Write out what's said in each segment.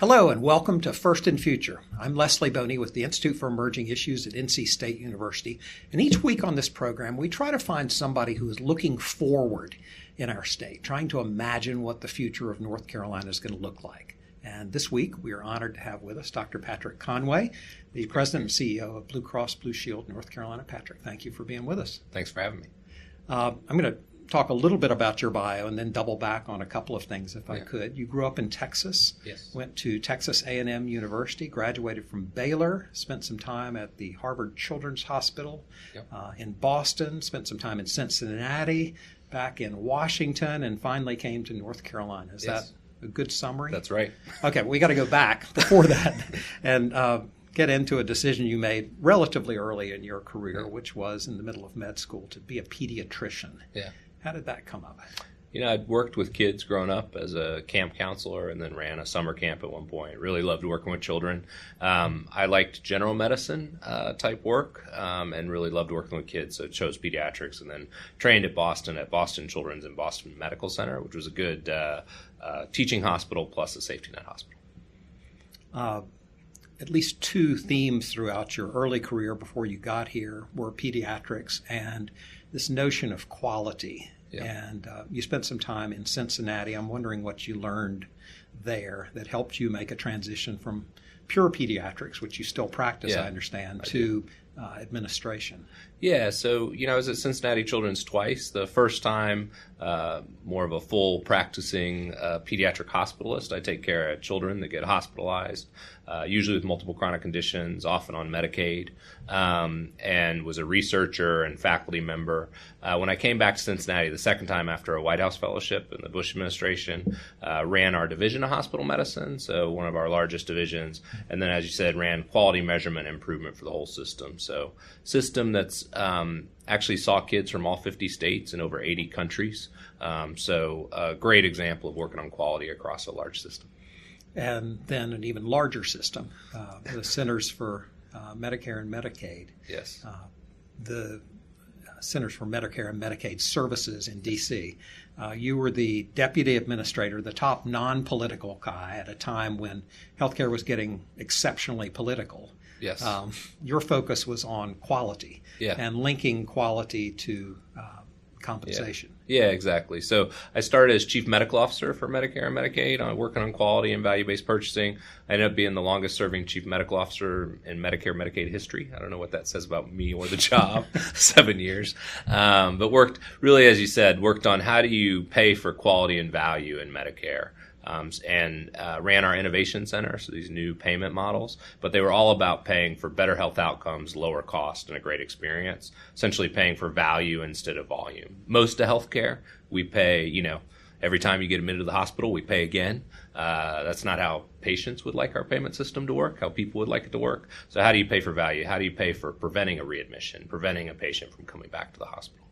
Hello and welcome to First and Future. I'm Leslie Boney with the Institute for Emerging Issues at NC State University. And each week on this program, we try to find somebody who is looking forward in our state, trying to imagine what the future of North Carolina is going to look like. And this week, we are honored to have with us Dr. Patrick Conway, the President and CEO of Blue Cross Blue Shield North Carolina. Patrick, thank you for being with us. Thanks for having me. I'm going to talk a little bit about your bio and then double back on a couple of things if I could. You grew up in Texas, Yes. Went to Texas A&M University, graduated from Baylor, spent some time at the Harvard Children's Hospital in Boston, spent some time in Cincinnati, back in Washington, and finally came to North Carolina. Is that a good summary? That's right. Okay, we got to go back before that and get into a decision you made relatively early in your career, which was in the middle of med school to be a pediatrician. Yeah. How did that come up? You know, I'd worked with kids growing up as a camp counselor and then ran a summer camp at one point. Really loved working with children. I liked general medicine type work and really loved working with kids, so chose pediatrics and then trained at Boston Children's and Boston Medical Center, which was a good teaching hospital plus a safety net hospital. At least two themes throughout your early career before you got here were pediatrics and this notion of quality. Yeah. And you spent some time in Cincinnati. I'm wondering what you learned there that helped you make a transition from pure pediatrics, which you still practice, I understand, to administration. Yeah, so, I was at Cincinnati Children's twice. The first time, more of a full practicing pediatric hospitalist. I take care of children that get hospitalized, usually with multiple chronic conditions, often on Medicaid, and was a researcher and faculty member. When I came back to Cincinnati the second time after a White House fellowship in the Bush administration, ran our division of hospital medicine, so one of our largest divisions, and then, as you said, ran quality measurement improvement for the whole system. So system that's actually saw kids from all 50 states and over 80 countries. So a great example of working on quality across a large system. And then an even larger system, the Centers for Medicare and Medicaid. Yes. The Centers for Medicare and Medicaid Services in D.C. You were the deputy administrator, the top non-political guy at a time when healthcare was getting exceptionally political. Yes. Your focus was on quality and linking quality to compensation. Yeah, exactly. So I started as chief medical officer for Medicare and Medicaid, working on quality and value-based purchasing. I ended up being the longest-serving chief medical officer in Medicare and Medicaid history. I don't know what that says about me or the job, 7 years. But worked, really, as you said, worked on how do you pay for quality and value in Medicare. And ran our innovation center, so these new payment models, but they were all about paying for better health outcomes, lower cost, and a great experience, essentially paying for value instead of volume. Most of healthcare, we pay, every time you get admitted to the hospital, we pay again. That's not how patients would like our payment system to work, how people would like it to work. So how do you pay for value? How do you pay for preventing a readmission, preventing a patient from coming back to the hospital?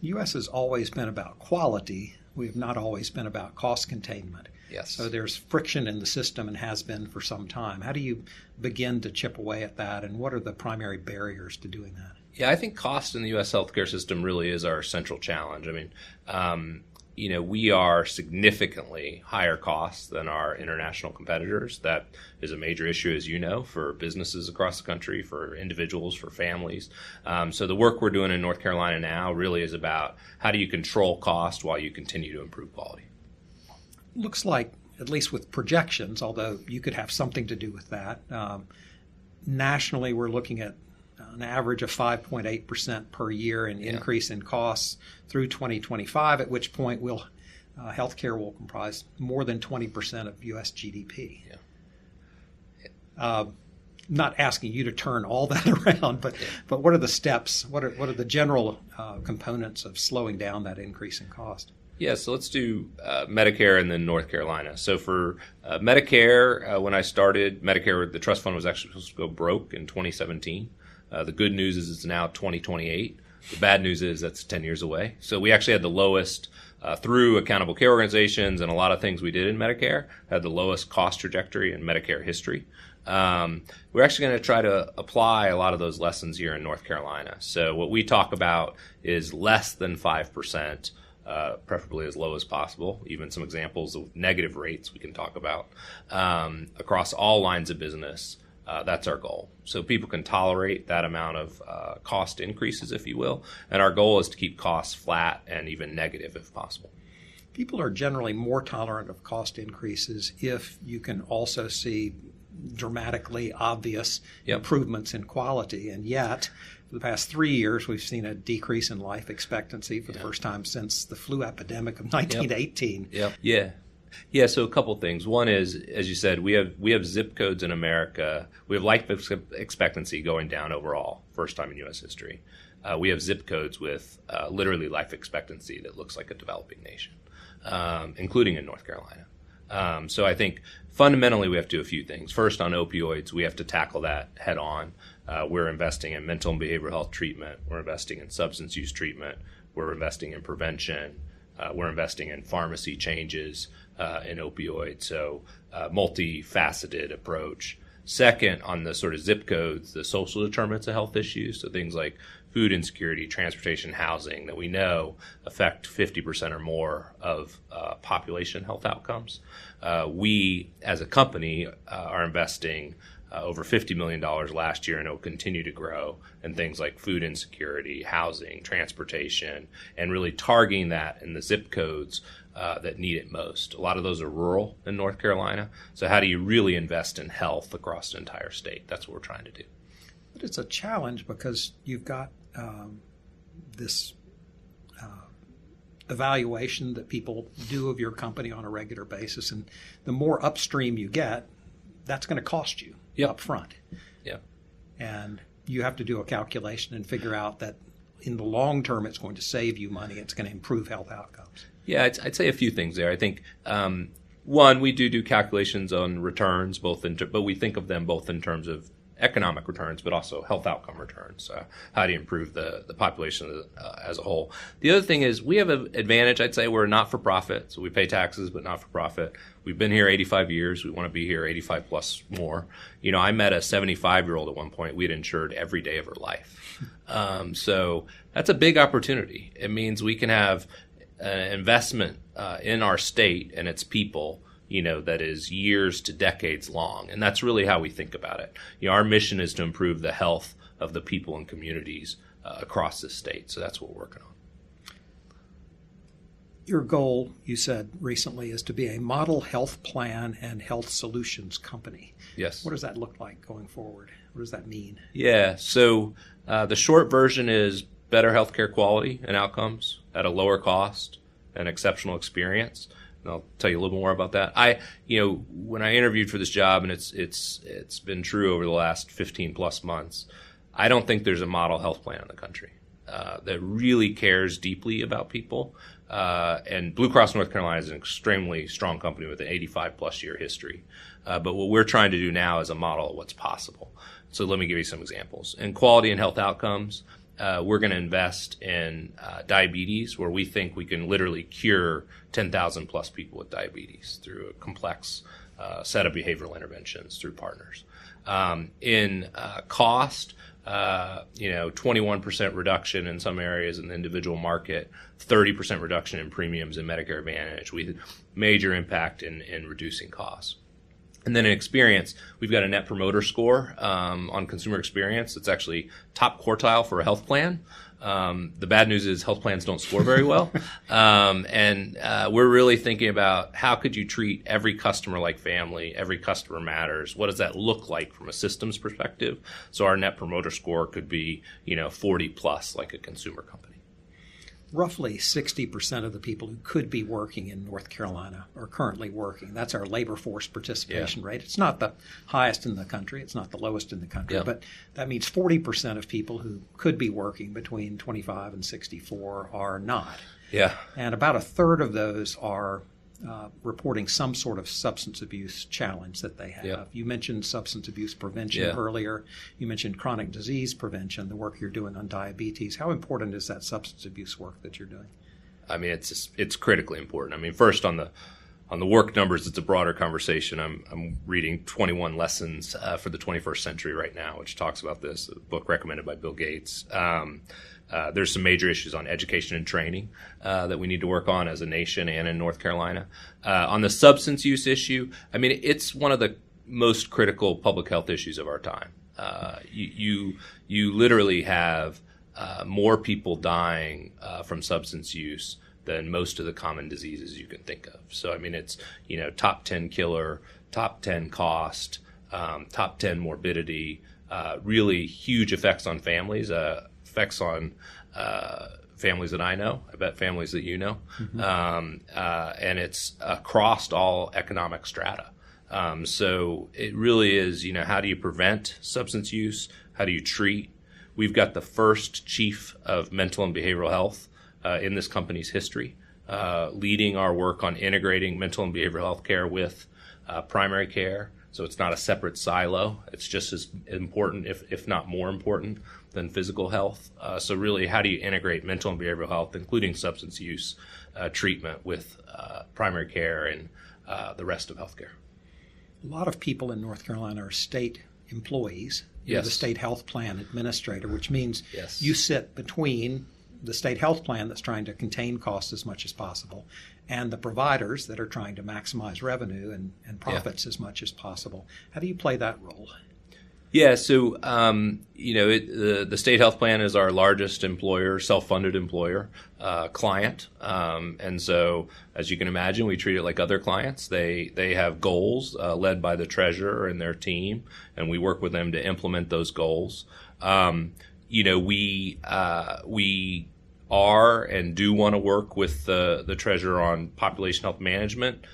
The U.S. has always been about quality. We have not always been about cost containment. Yes. So there's friction in the system and has been for some time. How do you begin to chip away at that, and what are the primary barriers to doing that? Yeah, I think cost in the U.S. healthcare system really is our central challenge. I mean, we are significantly higher costs than our international competitors. That is a major issue, as you know, for businesses across the country, for individuals, for families. So the work we're doing in North Carolina now really is about how do you control cost while you continue to improve quality. Looks like, at least with projections, although you could have something to do with that, nationally we're looking at an average of 5.8% per year in increase in costs through 2025, at which point healthcare will comprise more than 20% of U.S. GDP. Not asking you to turn all that around, but what are the steps? What are the general components of slowing down that increase in cost? Yeah, so let's do Medicare and then North Carolina. So for Medicare, when I started, Medicare, the trust fund was actually supposed to go broke in 2017. The good news is it's now 2028. The bad news is that's 10 years away. So we actually had the lowest, through accountable care organizations and a lot of things we did in Medicare, had the lowest cost trajectory in Medicare history. We're actually going to try to apply a lot of those lessons here in North Carolina. So what we talk about is less than 5% preferably as low as possible. Even some examples of negative rates we can talk about across all lines of business. That's our goal. So people can tolerate that amount of cost increases, if you will. And our goal is to keep costs flat and even negative if possible. People are generally more tolerant of cost increases if you can also see dramatically obvious improvements in quality. And yet, for the past 3 years, we've seen a decrease in life expectancy for the first time since the flu epidemic of 1918. Yeah, so a couple things. One is, as you said, we have zip codes in America. We have life expectancy going down overall, first time in U.S. history. We have zip codes with literally life expectancy that looks like a developing nation, including in North Carolina. So I think fundamentally we have to do a few things. First, on opioids, we have to tackle that head on. We're investing in mental and behavioral health treatment. We're investing in substance use treatment. We're investing in prevention. We're investing in pharmacy changes in opioids. So multifaceted approach. Second, on the sort of zip codes, the social determinants of health issues, so things like food insecurity, transportation, housing, that we know affect 50% or more of population health outcomes. We, as a company, are investing over $50 million last year, and it will continue to grow in things like food insecurity, housing, transportation, and really targeting that in the zip codes that need it most. A lot of those are rural in North Carolina. So how do you really invest in health across the entire state? That's what we're trying to do. But it's a challenge because you've got this evaluation that people do of your company on a regular basis, and the more upstream you get, that's going to cost you up front. Yeah. And you have to do a calculation and figure out that in the long term it's going to save you money, it's going to improve health outcomes. Yeah, I'd say a few things there. I think one, we do calculations on returns, but we think of them both in terms of economic returns, but also health outcome returns. How do you improve the population as a whole? The other thing is we have an advantage. I'd say we're not for profit, so we pay taxes, but not for profit. We've been here 85 years. We want to be here 85 plus more. You know, I met a 75-year-old at one point. We had insured every day of her life. So that's a big opportunity. It means we can have an investment in our state and its people, you know, that is years to decades long. And that's really how we think about it. You know, our mission is to improve the health of the people and communities across this state. So that's what we're working on. Your goal, you said recently, is to be a model health plan and health solutions company. Yes. What does that look like going forward? What does that mean? Yeah. So the short version is better healthcare quality and outcomes at a lower cost and exceptional experience. And I'll tell you a little more about that. When I interviewed for this job, and it's been true over the last 15 plus months, I don't think there's a model health plan in the country that really cares deeply about people. And Blue Cross North Carolina is an extremely strong company with an 85 plus year history. But what we're trying to do now is a model of what's possible. So let me give you some examples. In quality and health outcomes, we're going to invest in diabetes, where we think we can literally cure 10,000 plus people with diabetes through a complex set of behavioral interventions through partners. In cost, 21% reduction in some areas in the individual market, 30% reduction in premiums in Medicare Advantage, with major impact in reducing costs. And then in experience, we've got a net promoter score on consumer experience. It's actually top quartile for a health plan. The bad news is health plans don't score very well. And we're really thinking about how could you treat every customer like family, every customer matters. What does that look like from a systems perspective? So our net promoter score could be, 40 plus like a consumer company. Roughly 60% of the people who could be working in North Carolina are currently working. That's our labor force participation rate. It's not the highest in the country. It's not the lowest in the country. But that means 40% of people who could be working between 25 and 64 are not. Yeah. And about a third of those are reporting some sort of substance abuse challenge that they have. Yeah. You mentioned substance abuse prevention earlier. You mentioned chronic disease prevention, the work you're doing on diabetes. How important is that substance abuse work that you're doing? I mean, it's critically important. I mean, first on On the work numbers, it's a broader conversation. I'm reading 21 Lessons for the 21st Century right now, which talks about this, a book recommended by Bill Gates. There's some major issues on education and training that we need to work on as a nation and in North Carolina. On the substance use issue, I mean, it's one of the most critical public health issues of our time. You literally have more people dying from substance use than most of the common diseases you can think of. So, I mean, it's, top 10 killer, top 10 cost, top 10 morbidity, really huge effects on families, effects on families that I know, I bet families that you know, and it's across all economic strata. So it really is, how do you prevent substance use? How do you treat? We've got the first chief of mental and behavioral health in this company's history, leading our work on integrating mental and behavioral health care with primary care. So it's not a separate silo. It's just as important, if not more important, than physical health. So really, how do you integrate mental and behavioral health, including substance use treatment, with primary care and the rest of healthcare? A lot of people in North Carolina are state employees. You're the state health plan administrator, which means you sit between the state health plan that's trying to contain costs as much as possible and the providers that are trying to maximize revenue and profits as much as possible. How do you play that role? Yeah, so, the state health plan is our largest employer, self-funded employer, client. And so, as you can imagine, we treat it like other clients. They have goals led by the treasurer and their team, and we work with them to implement those goals. We are and do want to work with the treasurer on population health management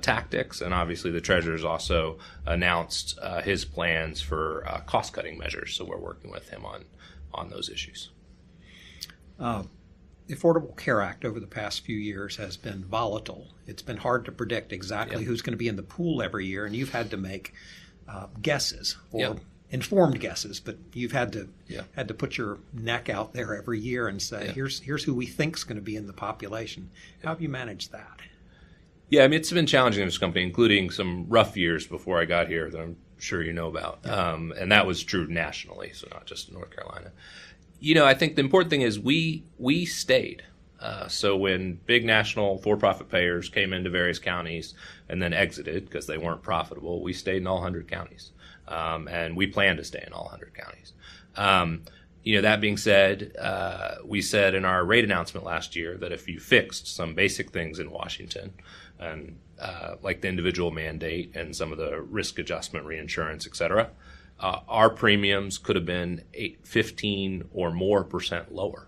tactics, and obviously the treasurer's also announced his plans for cost-cutting measures, so we're working with him on those issues. The Affordable Care Act over the past few years has been volatile. It's been hard to predict exactly who's going to be in the pool every year, and you've had to make guesses or informed guesses, but you've had to put your neck out there every year and say, here's who we think is going to be in the population. How have you managed that? Yeah, I mean, it's been challenging in this company, including some rough years before I got here that I'm sure you know about. And that was true nationally, so not just in North Carolina. I think the important thing is we stayed. So when big national for-profit payers came into various counties and then exited because they weren't profitable, we stayed in all 100 counties. And we plan to stay in all 100 counties. That being said, we said in our rate announcement last year that if you fixed some basic things in Washington, and like the individual mandate and some of the risk adjustment reinsurance, et cetera, our premiums could have been 15 or more % lower.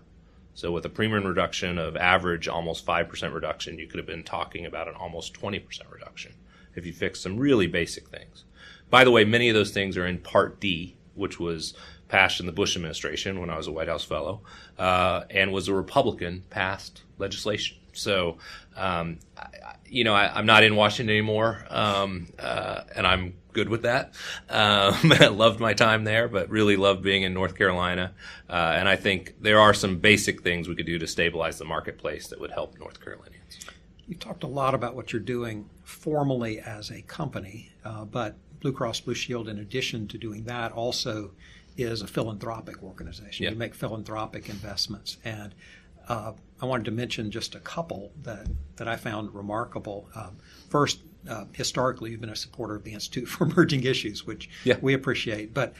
So with a premium reduction of average almost 5% reduction, you could have been talking about an almost 20% reduction if you fix some really basic things. By the way, many of those things are in Part D, which was passed in the Bush administration when I was a White House fellow, and was a Republican-passed legislation. So, I'm not in Washington anymore, and I'm good with that. I loved my time there, but really loved being in North Carolina. And I think there are some basic things we could do to stabilize the marketplace that would help North Carolinians. You've talked a lot about what you're doing formally as a company, but Blue Cross Blue Shield, in addition to doing that, also is a philanthropic organization. You make philanthropic investments. And I wanted to mention just a couple that I found remarkable. First, historically, you've been a supporter of the Institute for Emerging Issues, which we appreciate. But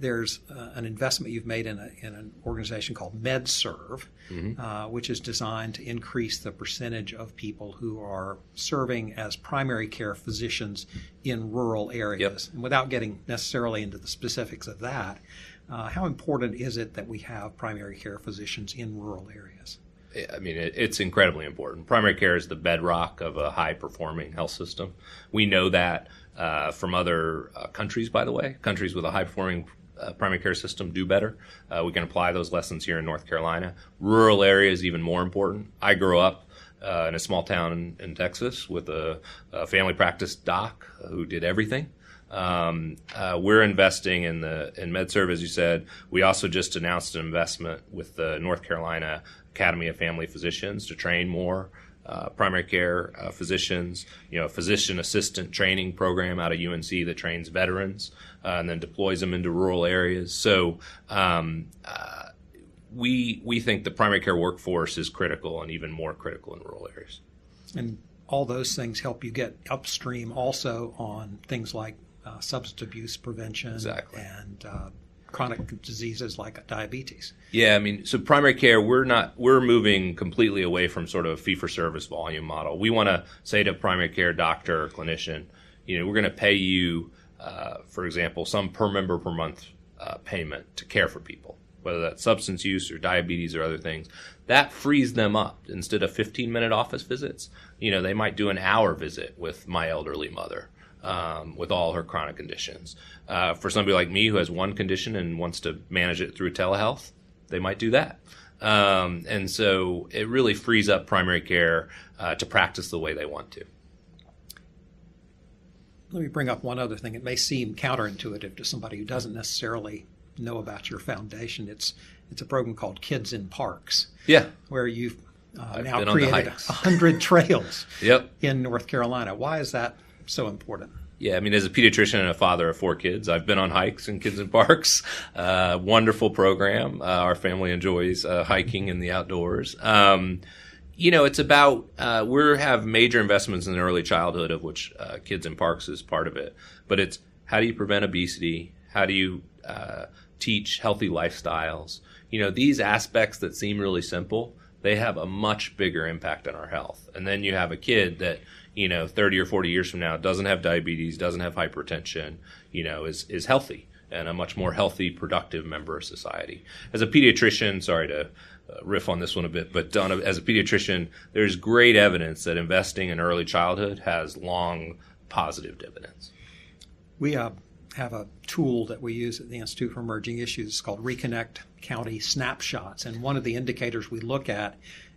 there's an investment you've made in an organization called MedServe, which is designed to increase the percentage of people who are serving as primary care physicians in rural areas. And without getting necessarily into the specifics of that, how important is it that we have primary care physicians in rural areas? I mean, it's incredibly important. Primary care is the bedrock of a high-performing health system. We know that from other countries, by the way. Countries with a high-performing primary care system do better. We can apply those lessons here in North Carolina. Rural areas even more important. I grew up in a small town in Texas with a family practice doc who did everything. We're investing in MedServe, as you said. We also just announced an investment with the North Carolina Academy of Family Physicians to train more primary care physicians, a physician assistant training program out of UNC that trains veterans and then deploys them into rural areas. So we think the primary care workforce is critical and even more critical in rural areas. And all those things help you get upstream also on things like substance abuse prevention. Exactly. And chronic diseases like diabetes. Yeah, I mean, so primary care, we're moving completely away from sort of a fee-for-service volume model. We want to say to a primary care doctor or clinician, we're going to pay you, for example, some per member per month payment to care for people, whether that's substance use or diabetes or other things. That frees them up. Instead of 15-minute office visits, they might do an hour visit with my elderly mother. With all her chronic conditions. For somebody like me who has one condition and wants to manage it through telehealth, they might do that. And so it really frees up primary care to practice the way they want to. Let me bring up one other thing. It may seem counterintuitive to somebody who doesn't necessarily know about your foundation. It's a program called Kids in Parks. Yeah. Where you've now been created 100 trails Yep. in North Carolina. Why is that so important? Yeah, I mean, as a pediatrician and a father of 4 kids, I've been on hikes in Kids in Parks. Wonderful program. Our family enjoys hiking in the outdoors. It's about, we have major investments in early childhood, of which Kids in Parks is part of it. But it's how do you prevent obesity? How do you teach healthy lifestyles? These aspects that seem really simple, they have a much bigger impact on our health. And then you have a kid that 30 or 40 years from now, doesn't have diabetes, doesn't have hypertension, is healthy and a much more healthy, productive member of society. As a pediatrician, sorry to riff on this one a bit, but as a pediatrician, there's great evidence that investing in early childhood has long positive dividends. We have a tool that we use at the Institute for Emerging Issues. It's called Reconnect County Snapshots. And one of the indicators we look at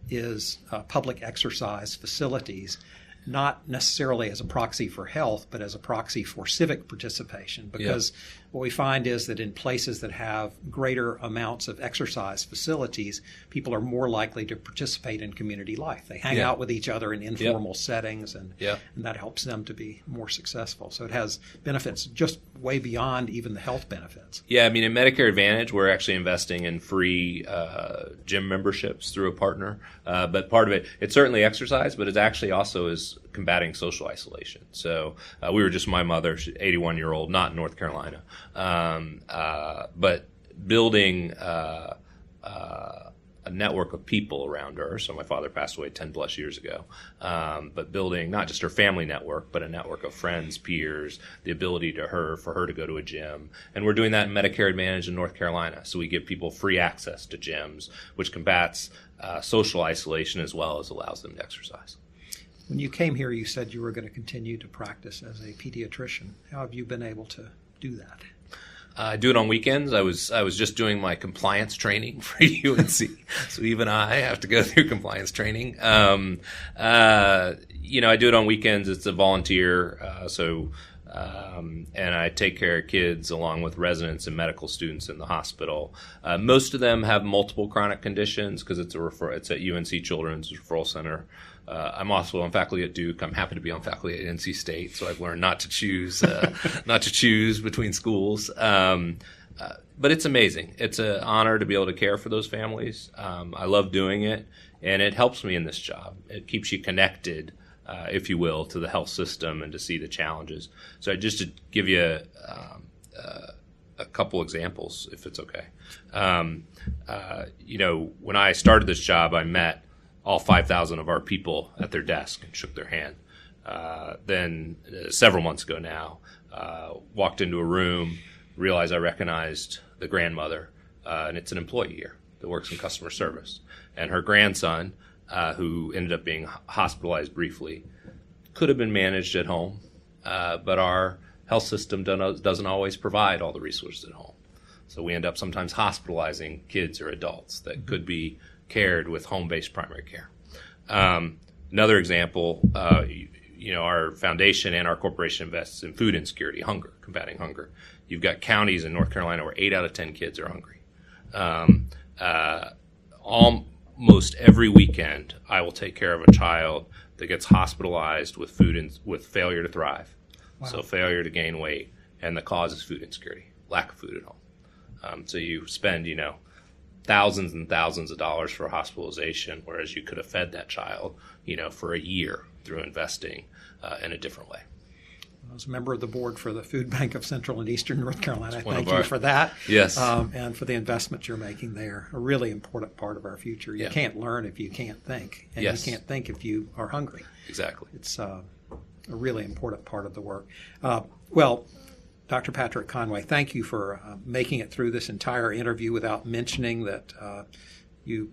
is public exercise facilities, not necessarily as a proxy for health, but as a proxy for civic participation. Because what we find is that in places that have greater amounts of exercise facilities, people are more likely to participate in community life. They hang out with each other in informal settings, and that helps them to be more successful. So it has benefits just way beyond even the health benefits. Yeah, I mean, in Medicare Advantage, we're actually investing in free gym memberships through a partner. But part of it's certainly exercise, but it actually also is combating social isolation. So we were just my mother, she's 81-year-old, not in North Carolina, but building a network of people around her. So my father passed away 10 plus years ago, but building not just her family network, but a network of friends, peers, the ability for her to go to a gym. And we're doing that in Medicare Advantage in North Carolina. So we give people free access to gyms, which combats social isolation as well as allows them to exercise. When you came here, you said you were going to continue to practice as a pediatrician. How have you been able to do that? I do it on weekends. I was just doing my compliance training for UNC, so even I have to go through compliance training. I do it on weekends. It's a volunteer, and I take care of kids along with residents and medical students in the hospital. Most of them have multiple chronic conditions because it's at UNC Children's Referral Center. I'm also on faculty at Duke. I'm happy to be on faculty at NC State, so I've learned not to choose between schools. But it's amazing. It's an honor to be able to care for those families. I love doing it, and it helps me in this job. It keeps you connected, if you will, to the health system and to see the challenges. So just to give you a couple examples, if it's okay. When I started this job, I met all 5,000 of our people at their desk and shook their hand. Then several months ago now, walked into a room, realized I recognized the grandmother, and it's an employee here that works in customer service. And her grandson, who ended up being hospitalized briefly, could have been managed at home, but our health system doesn't always provide all the resources at home. So we end up sometimes hospitalizing kids or adults that could be cared with home-based primary care. Another example, our foundation and our corporation invests in food insecurity, combating hunger. You've got counties in North Carolina where 8 out of 10 kids are hungry. almost every weekend, I will take care of a child that gets hospitalized with with failure to thrive. Wow. So failure to gain weight, and the cause is food insecurity, lack of food at home. So you spend, thousands and thousands of dollars for hospitalization, whereas you could have fed that child, for a year through investing in a different way. I was a member of the board for the Food Bank of Central and Eastern North Carolina. Thank you for that. Yes. And for the investment you're making there. A really important part of our future. You can't learn if you can't think. And Yes. you can't think if you are hungry. Exactly. It's a really important part of the work. Well, Dr. Patrick Conway, thank you for making it through this entire interview without mentioning that you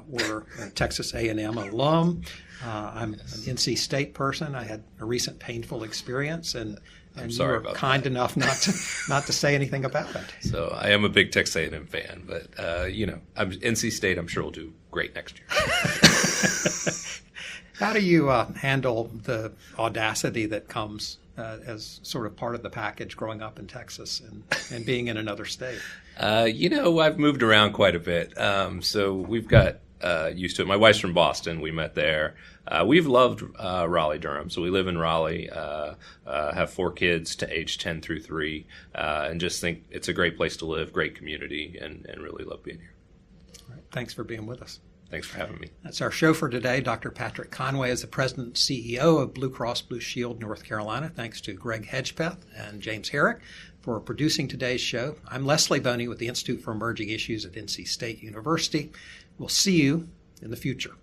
were a Texas A&M alum. I'm an NC State person. I had a recent painful experience, and you were kind enough not to say anything about it. So I am a big Texas A&M fan, but I'm NC State. I'm sure will do great next year. How do you handle the audacity that comes as sort of part of the package growing up in Texas and being in another state? I've moved around quite a bit. So we've got used to it. My wife's from Boston. We met there. We've loved Raleigh-Durham. So we live in Raleigh, have 4 kids to age 10 through 3, and just think it's a great place to live, great community, and really love being here. All right. Thanks for being with us. Thanks for having me. That's our show for today. Dr. Patrick Conway is the President and CEO of Blue Cross Blue Shield North Carolina. Thanks to Greg Hedgepeth and James Herrick for producing today's show. I'm Leslie Boney with the Institute for Emerging Issues at NC State University. We'll see you in the future.